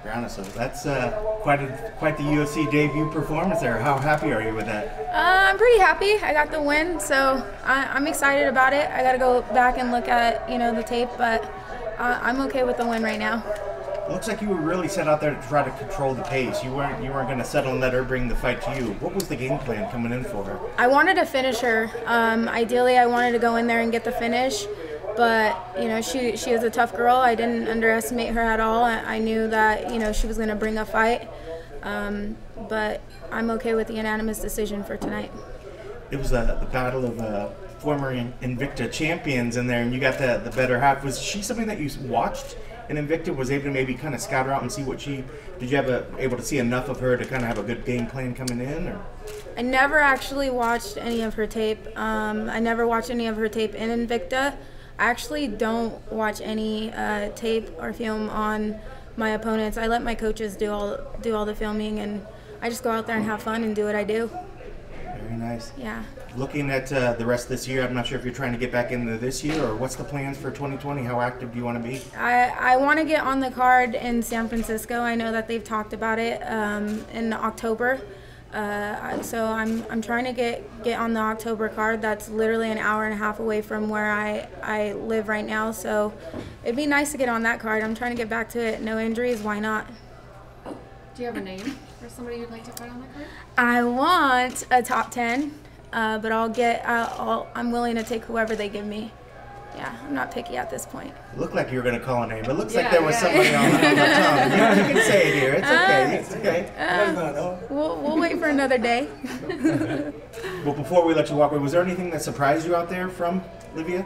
Brianna, so that's quite the UFC debut performance there. How happy are you with that? I'm pretty happy. I got the win, so I'm excited about it. I got to go back and look at the tape, but I'm okay with the win right now. It looks like you were really set out there to try to control the pace. You weren't going to settle and let her bring the fight to you. What was the game plan coming in for her? I wanted to finish her. Ideally, I wanted to go in there and get the finish. But she is a tough girl. I didn't underestimate her at all. I knew that she was going to bring a fight. But I'm okay with the unanimous decision for tonight. It was the battle of former Invicta champions in there, and you got the better half. Was she something that you watched in Invicta? Was able to maybe kind of scout her out and see what did you have able to see enough of her to kind of have a good game plan coming in? Or? I never actually watched any of her tape. I never watched any of her tape in Invicta. I actually don't watch any tape or film on my opponents. I let my coaches do all the filming, and I just go out there and have fun and do what I do. Very nice. Yeah. Looking at the rest of this year, I'm not sure if you're trying to get back into this year, or what's the plans for 2020? How active do you want to be? I want to get on the card in San Francisco. I know that they've talked about it in October. So I'm trying to get on the October card. That's literally an hour and a half away from where I live right now. So it'd be nice to get on that card. I'm trying to get back to it. No injuries, why not? Do you have a name for somebody you'd like to fight on that card? I want a top 10, but I'm willing to take whoever they give me. Yeah, I'm not picky at this point. It looked like you were going to call a name, but it looks like there was somebody on the tongue. You can say it here. It's okay. It's okay. We'll wait for another day. Well, before we let you walk away, was there anything that surprised you out there from Livia?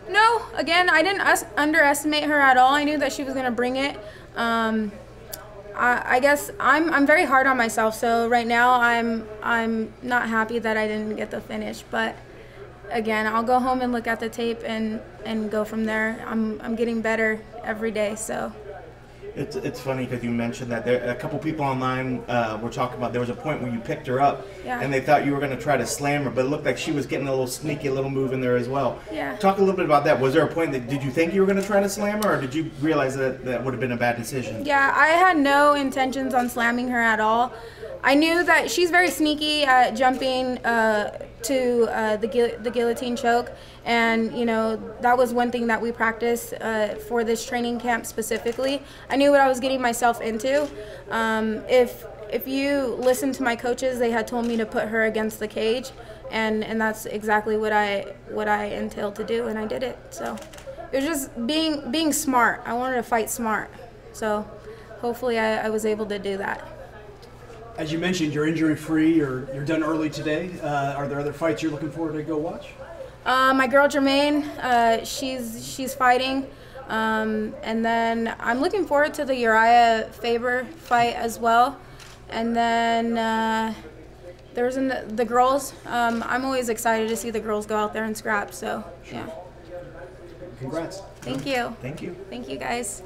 No. Again, I didn't underestimate her at all. I knew that she was going to bring it. I guess I'm very hard on myself, so right now I'm not happy that I didn't get the finish, but again, I'll go home and look at the tape and go from there. I'm getting better every day, so. It's funny because you mentioned that a couple people online were talking about there was a point where you picked her up and they thought you were going to try to slam her, but it looked like she was getting a little sneaky little move in there as well. Yeah. Talk a little bit about that. Was there a point did you think you were going to try to slam her, or did you realize that would have been a bad decision? Yeah, I had no intentions on slamming her at all. I knew that she's very sneaky at jumping to the guillotine choke, and that was one thing that we practiced for this training camp specifically. I knew what I was getting myself into. If you listen to my coaches, they had told me to put her against the cage, and that's exactly what I entailed to do, and I did it. So it was just being smart. I wanted to fight smart, so hopefully I was able to do that. As you mentioned, you're injury-free, you're done early today. Are there other fights you're looking forward to go watch? My girl Jermaine, she's fighting, and then I'm looking forward to the Uriah Faber fight as well. And then there's the girls. I'm always excited to see the girls go out there and scrap. So yeah. Congrats. Thank you. Thank you. Thank you, guys.